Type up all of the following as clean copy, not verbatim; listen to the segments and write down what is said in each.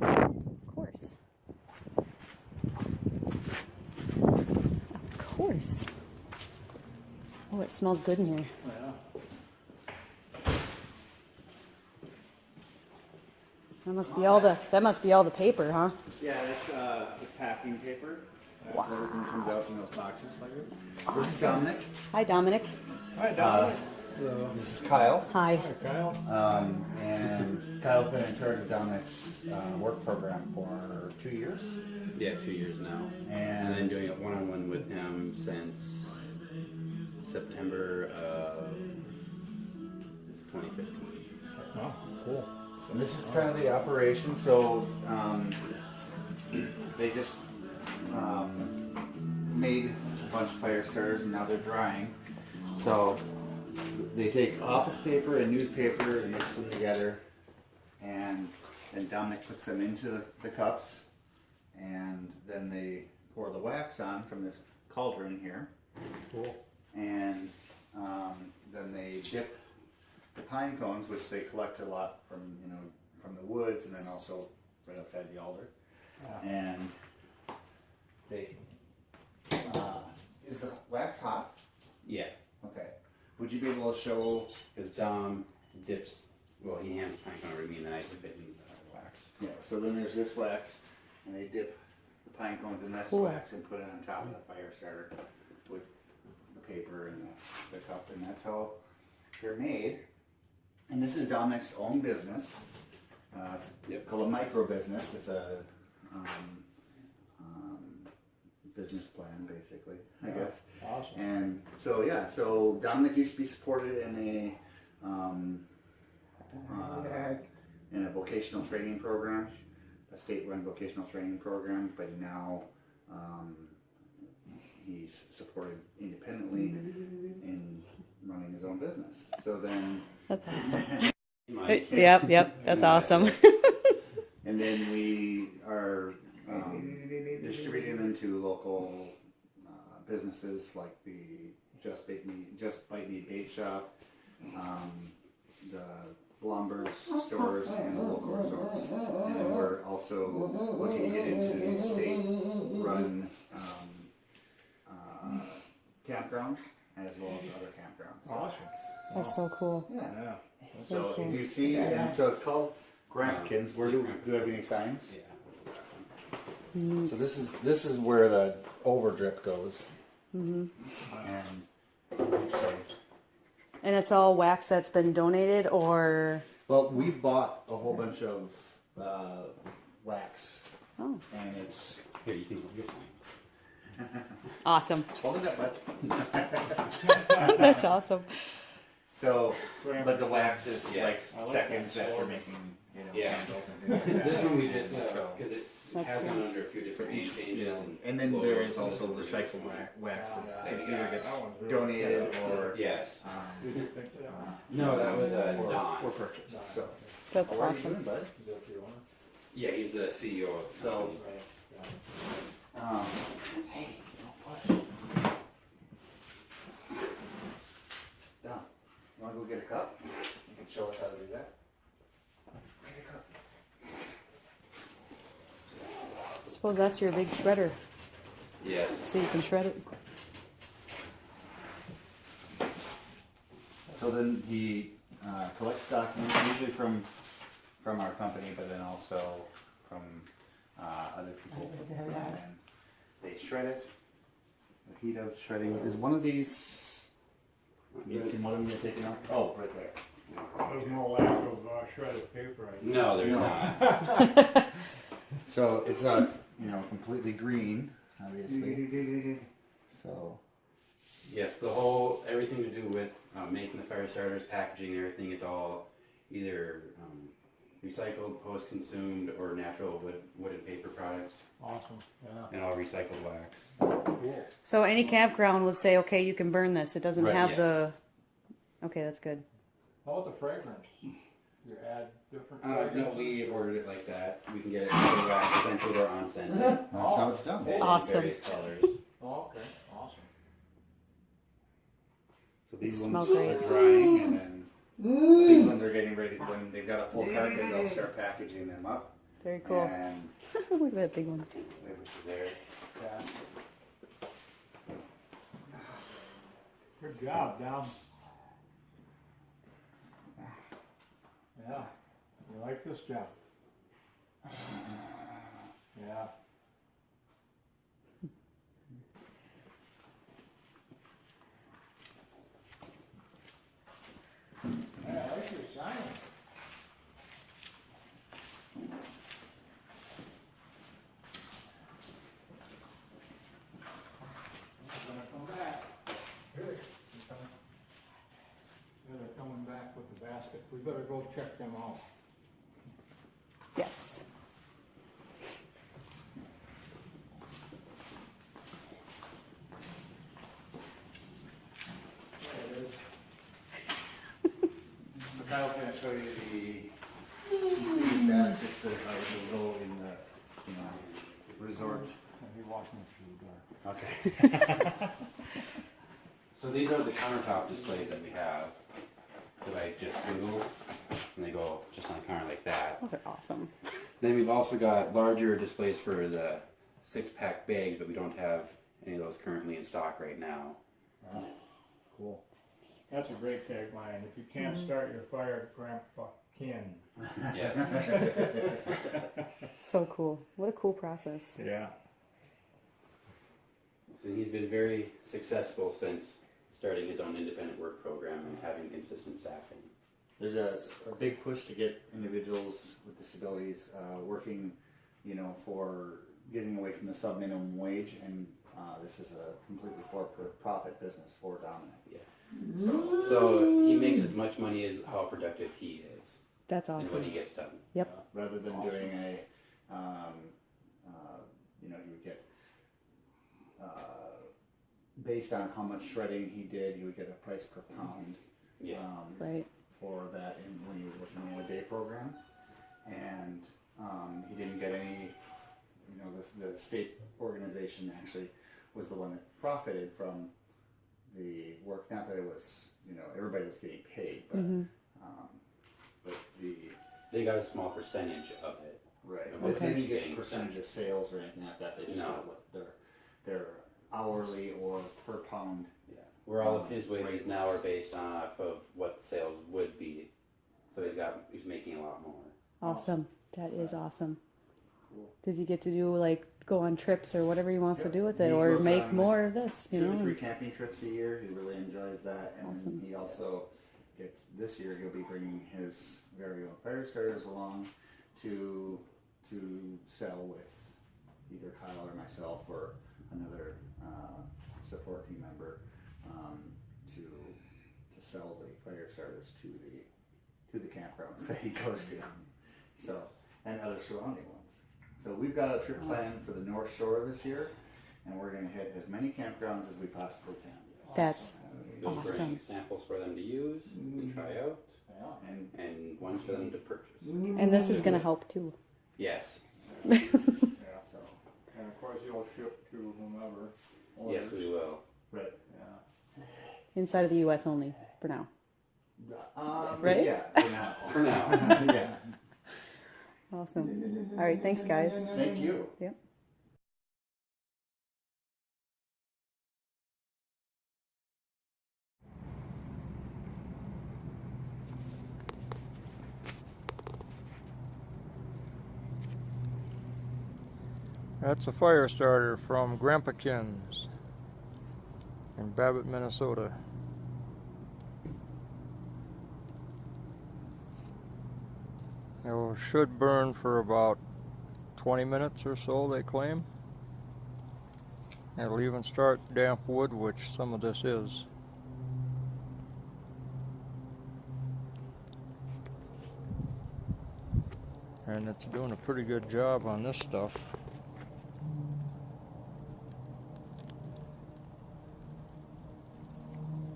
Of course. Of course. Oh, it smells good in here. Yeah. That must be all the paper, huh? Yeah, it's the packing paper. Wow. Everything comes out in those boxes like this. This is Dominic. Hi, Dominic. Hi, Dominic. This is Kyle. Hi. Hi, Kyle. And Kyle's been in charge of Dominic's work program for 2 years. Yeah, 2 years now. And then doing it one-on-one with him since September of 2015. Oh, cool. And this is kind of the operation. So they just made a bunch of fire starters, and now they're drying. So they take office paper and newspaper and mix them together, and then Dominic puts them into the cups, and then they pour the wax on from this cauldron here. Cool. And then they dip the pine cones, which they collect a lot from from the woods, and then also right outside the alder. Yeah. And they is the wax hot? Yeah, Okay. Would you be able to show? because Dom dips, well, he hands the pine cone over to me, and then I dip it in wax. Yeah. So then there's this wax, and they dip the pine cones in this Cool. wax and put it on top of the fire starter with the paper and the cup, and that's how they're made. And this is Dominic's own business. It's called a micro business. It's a business plan, basically, I guess. Awesome. And so yeah, so Dominic used to be supported in a vocational training program, a state-run vocational training program, but now he's supported independently in running his own business. So then, That's awesome. Mine. Yep, that's awesome. and then we are distributing them to local businesses like the Just Bite Me Bait Shop, the Blomberg's stores, and the local resorts. And then we're also looking to get into the state-run campgrounds as well as other campgrounds. Awesome. That's so cool. Yeah. Yeah. So cool. if you see, and so it's called Grandpakins. Where do you have any signs? Yeah. So this is where the overdrip goes. And And it's all wax that's been donated, or well, we bought a whole bunch of wax, oh, and it's Here, you can hold your sign. awesome. hold it up, bud. That's awesome. So, but the wax is Yes. like seconds after making Yeah. candles and things like This that. one we just, So- because it That's has cool. gone under a few For different name each, changes. and then there is also recycled wax that either gets donated or Yes. Did you think that? No, that was or Don. purchased. So, That's how are you awesome. doing, bud? Is that the owner? Yeah, he's the CEO of the So- company. Right. Yeah. Hey, don't push. Don, you want to go get a cup? You can show us how to do that. Get a cup. I suppose that's your big shredder, Yes. so you can shred it. So then he collects documents, usually from our company, but then also from other people. And then they shred it. He does shredding. Is one of these? Can one of them get taken out? Oh, right there. There's no lack of shredded paper. I think. No, there's No. not. So it's completely green, obviously. So Yes, everything to do with making the fire starters, packaging, everything, it's all either recycled, post-consumed, or natural wood and paper products, Awesome. Yeah. and all recycled wax. Cool. So any campground would say, okay, you can burn this. It doesn't Right, have yes. the. Okay, that's good. How about the fragrance? You add different No, fragrances? we ordered it like that. We can get it either wax scented or unscented. that's how it's done. in Awesome. Various colors. Oh, okay. Awesome. So these Smell ones great. are drying, and then these ones are getting ready. When they've got a full carpet, they'll start packaging them up. Very cool. And Look at that big one. Which is there. Yeah. Good job, Dom. Yeah, you like this job? Yeah. Yeah, I like your sign. I'm gonna come back. Really? They're coming back with the basket. We better go check them out. Yes. There it is. so Kyle's gonna show you the complete baskets that will go in the, you know, resort. And he walked me through the door. Okay. So these are the countertop displays that we have. They're like just singles, and they go just on the counter like that. Those are awesome. Then we've also got larger displays for the 6-pack bags, but we don't have any of those currently in stock right now. Wow, cool. That's a great tagline. If you can't start your fire, Grandpakin. Yes. So cool. What a cool process. Yeah. So he's been very successful since starting his own independent work program and having consistent staffing. There's a big push to get individuals with disabilities working, you know, for getting away from the sub-minimum wage, and this is a completely for-profit business for Dominic. Yeah. So he makes as much money as how productive he is That's and what awesome. he gets done. Yep. Rather than doing a, you know, you would get, based on how much shredding he did, you would get a price per pound. Yeah. Right. For that when he was working in a day program, and he didn't get any, you know, the state organization actually was the one that profited from the work. Not that it was, you know, everybody was getting paid, but but They got a small percentage of it. right. Okay. They didn't get a percentage of sales or anything like that. They just No. got what their hourly or per pound. Yeah. Where all of his wages now are based off of what sales would be. So he's making a lot more. Awesome. That is awesome. Cool. Does he get to do like go on trips or whatever he wants to Yeah. do with it, He or goes make on, more of this? You 2 know. or 3 camping trips a year. He really enjoys that, and Awesome. he also gets, this year he'll be bringing his very own fire starters along to sell with either Kyle or myself or another support team member to sell the fire starters to the campgrounds that he goes to. So, and other surrounding ones. So we've got a trip planned for the North Shore this year, and we're going to hit as many campgrounds as we possibly can. That's Those Awesome. bring samples for them to use and try out, Yeah. and ones for them to purchase. and this is going to help too. Yes. Yeah. So, And of course you'll ship to whomever. Yes, orders. we will. right. Yeah. Inside of the U.S. only for now. Right? Yeah, for now. For now. Yeah. Awesome. All right. Thanks, guys. Thank you. Yep. That's a fire starter from Grandpakins in Babbitt, Minnesota. It should burn for about 20 minutes or so, they claim. It'll even start damp wood, which some of this is. And it's doing a pretty good job on this stuff.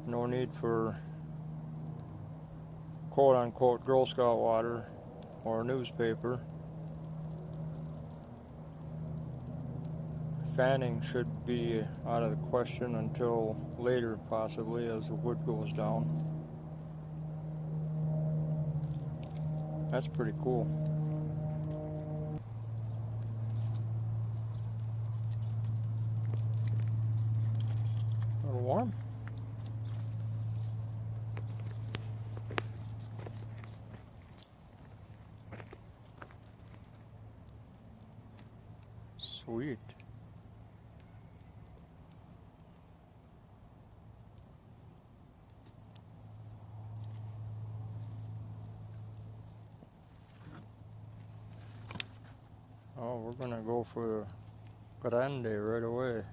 No need for quote-unquote Girl Scout water or newspaper. Fanning should be out of the question until later, possibly, as the wood goes down. That's pretty cool. Sweet. Oh, we're gonna go for grande right away.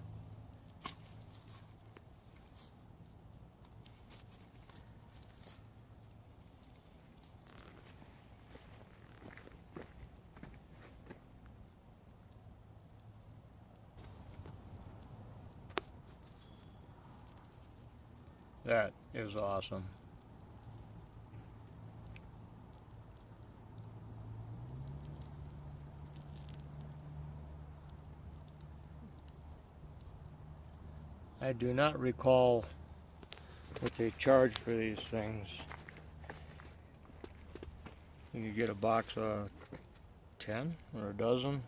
That is awesome. I do not recall what they charge for these things. You could get a box of 10 or a dozen.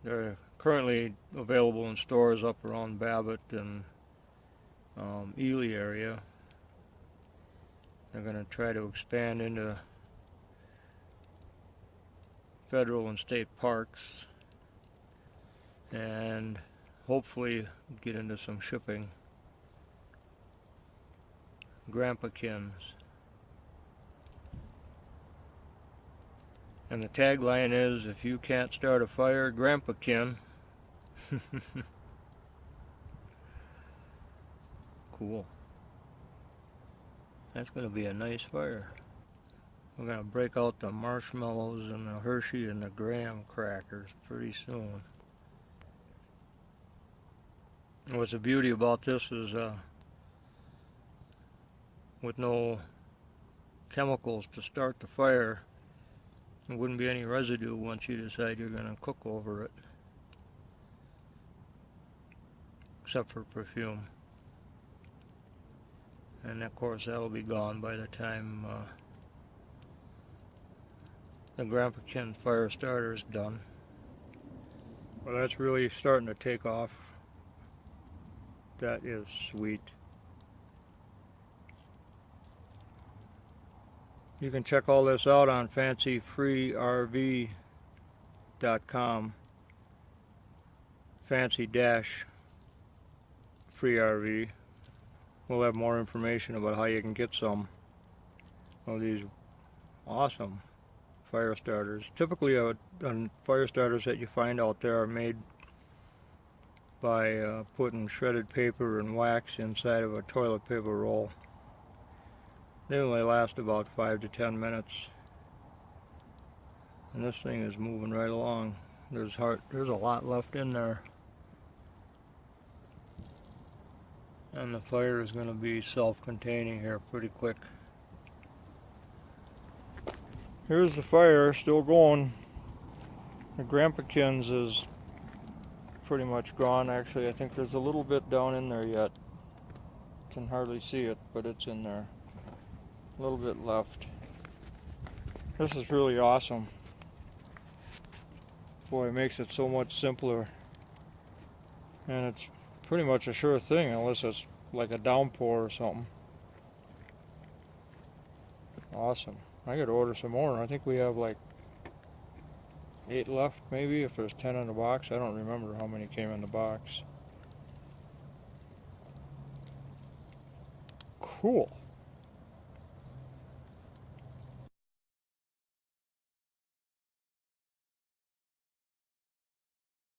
They're currently available in stores up around Babbitt and Ely area. They're going to try to expand into federal and state parks and hopefully get into some shipping. Grandpakins. And the tagline is, if you can't start a fire, Grandpakin. Cool. That's going to be a nice fire. We're going to break out the marshmallows and the Hershey and the graham crackers pretty soon. And what's the beauty about this is with no chemicals to start the fire, there wouldn't be any residue once you decide you're going to cook over it. Except for perfume. And of course that'll be gone by the time the Grandpakin fire starter is done. Well, that's really starting to take off. That is sweet. You can check all this out on fancyfreerv.com. Fancy-free-RV. We'll have more information about how you can get some of these awesome fire starters. Typically, fire starters that you find out there are made by putting shredded paper and wax inside of a toilet paper roll. They only last about 5 to 10 minutes. And this thing is moving right along. There's a lot left in there. And the fire is going to be self-containing here pretty quick. Here's the fire, still going. The Grandpakins is pretty much gone. Actually, I think there's a little bit down in there yet. Can hardly see it, but it's in there. A little bit left. This is really awesome. Boy, it makes it so much simpler. And it's pretty much a sure thing unless it's like a downpour or something. Awesome. I gotta order some more. I think we have like 8 left maybe, if there's 10 in the box. I don't remember how many came in the box. Cool.